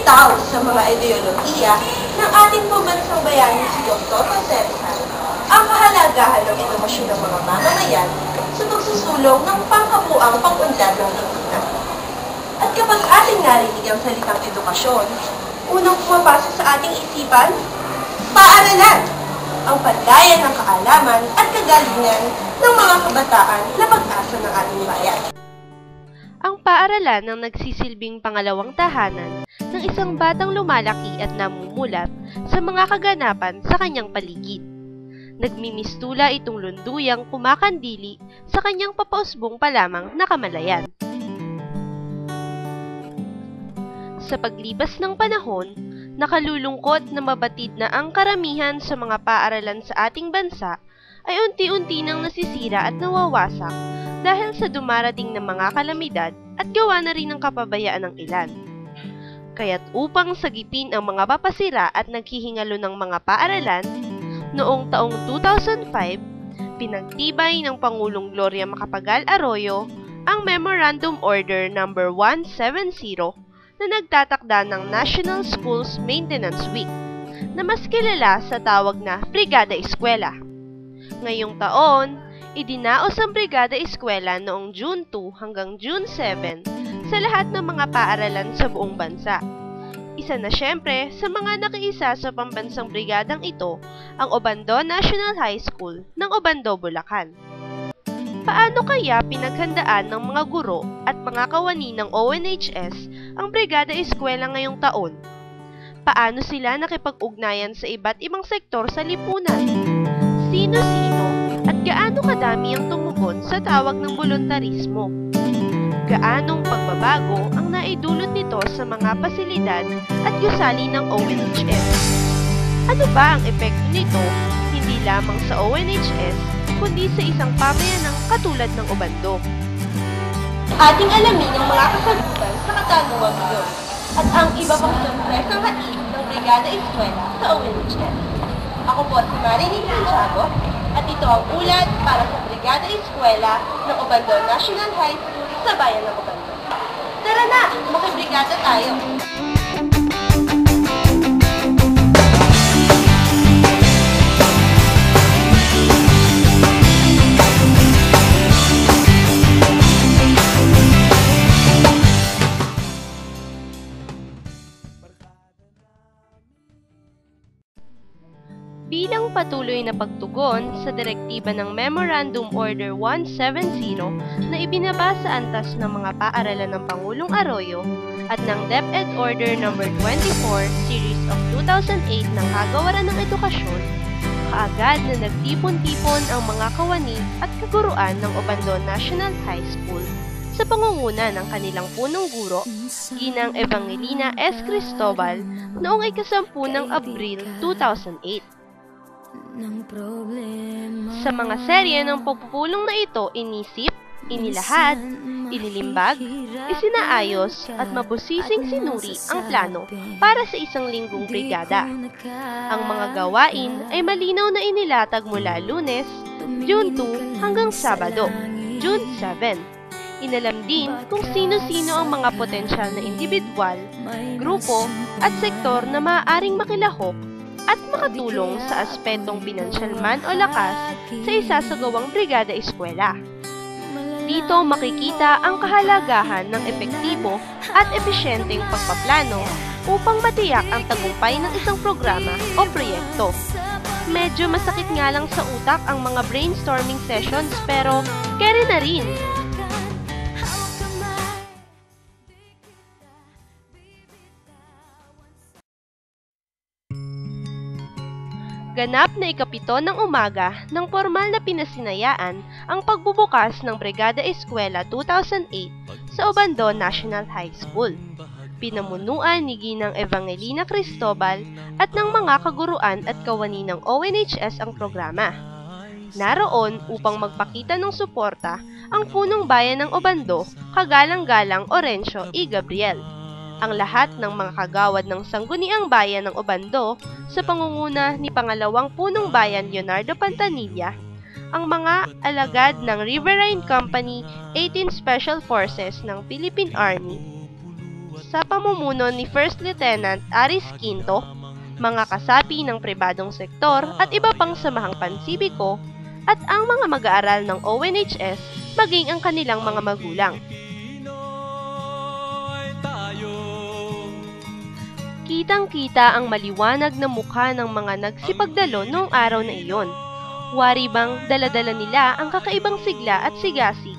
bumitaw sa mga ideolohiya ng ating pambansang bayani si Dr. Jose Rizal ang kahalagahan ng edukasyon ng mga mamamayan sa pagsusulong ng pangkabuang pag-unlad ng lipunan. At kapag ating narinig ang salitang edukasyon, unang pumapasok sa ating isipan, paaralan, ang pandayan ng kaalaman at kagalingan ng mga kabataan na pag-asa ng ating bayan. Ang paaralan ang nagsisilbing pangalawang tahanan ng isang batang lumalaki at namumulat sa mga kaganapan sa kanyang paligid. Nagmimistula itong lunduyang kumakandili sa kanyang papausbong pa lamang na kamalayan. Sa paglipas ng panahon, nakalulungkot na mabatid na ang karamihan sa mga paaralan sa ating bansa ay unti-unti nang nasisira at nawawasak dahil sa dumarating ng mga kalamidad at gawa na rin ng kapabayaan ng ilan. Kaya't upang sagipin ang mga papasira at naghihingalo ng mga paaralan, noong taong 2005, pinagtibay ng Pangulong Gloria Macapagal Arroyo ang Memorandum Order No. 170 na nagtatakda ng National Schools Maintenance Week, na mas kilala sa tawag na Brigada Eskwela. Ngayong taon, idinaos ang Brigada Eskwela noong June 2 hanggang June 7 sa lahat ng mga paaralan sa buong bansa. Isa na siyempre sa mga nakiisa sa pambansang brigadang ito ang Obando National High School ng Obando, Bulacan. Paano kaya pinaghandaan ng mga guro at mga kawani ng ONHS ang Brigada Eskwela ngayong taon? Paano sila nakipag-ugnayan sa iba't ibang sektor sa lipunan? Sino-sino at gaano kadami ang tumugon sa tawag ng voluntarismo? Gaanong pagbabago ang naidulot nito sa mga pasilidad at gusali ng ONHS? Ano ba ang epekto nito hindi lamang sa ONHS kundi sa isang pamayanang katulad ng Obando? Ating alamin ang mga kasagutan sa katanungang iyon at ang iba pang sorpresang hatid ng Brigada Eskwela sa ONHS. Ako po si Marilyn Santiago at ito ang ulat para sa Brigada Eskwela ng Obando National High School sa bayan ng Obando. Tara na! Makibrigada tayo! Bilang patuloy na pagtugon sa direktiba ng Memorandum Order 170 na ibinaba sa antas ng mga paaralan ng Pangulong Arroyo at ng DepEd Order No. 24 Series of 2008 ng Kagawaran ng Edukasyon, kaagad na nagtipon-tipon ang mga kawani at kaguruan ng Obando National High School sa pangunguna ng kanilang punong guro, Ginang Evangelina S. Cristobal, noong ika-10 ng Abril 2008. Sa mga serye ng pagpupulong na ito, inisip, inilahad, inilimbag, isinaayos at mabusising sinuri ang plano para sa isang linggong brigada. Ang mga gawain ay malinaw na inilatag mula Lunes, June 2 hanggang Sabado, June 7. Inalam din kung sino-sino ang mga potensyal na individual, grupo at sektor na maaaring makilahok at makatulong sa aspetong pinansyal man o lakas sa isasagawang Brigada Eskwela. Dito makikita ang kahalagahan ng epektibo at epesyenteng pagpaplano upang matiyak ang tagumpay ng isang programa o proyekto. Medyo masakit nga lang sa utak ang mga brainstorming sessions pero carry na rin. Ganap na ika-7 ng umaga nang formal na pinasinayaan ang pagbubukas ng Brigada Eskwela 2008 sa Obando National High School. Pinamunuan ni Ginang Evangelina Cristobal at ng mga kaguruan at kawani ng ONHS ang programa. Naroon upang magpakita ng suporta ang punong bayan ng Obando, kagalang-galang Orencio E. Gabriel. Ang lahat ng mga kagawad ng Sangguniang Bayan ng Obando sa pangunguna ni Pangalawang Punong Bayan Leonardo Pantanilla, ang mga alagad ng Riverine Company 18 Special Forces ng Philippine Army, sa pamumuno ni First Lieutenant Aris Quinto, mga kasapi ng pribadong sektor at iba pang samahang pansibiko, at ang mga mag-aaral ng ONHS maging ang kanilang mga magulang. Kitang-kita ang maliwanag na mukha ng mga nagsipagdalo noong araw na iyon. Wari bang dala-dala nila ang kakaibang sigla at sigasig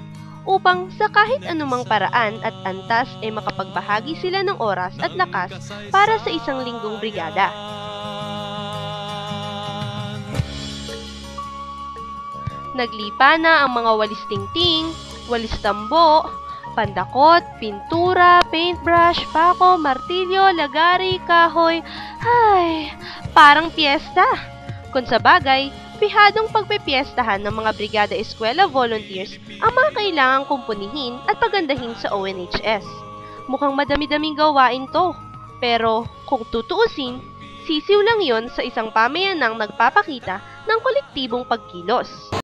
upang sa kahit anumang paraan at antas ay makapagbahagi sila ng oras at lakas para sa isang linggong brigada. Naglipa na ang mga walis tingting, walis tambo, pandakot, pintura, paintbrush, pako, martilyo, lagari, kahoy. Ay, parang piyesta. Kung sa bagay, pihadong pagpipiestahan ng mga Brigada Eskwela volunteers ang mga kailangang kumpunihin at pagandahin sa ONHS. Mukhang madami-daming gawain to, pero kung tutuusin, sisiw lang yon sa isang pamayanang nagpapakita ng kolektibong pagkilos.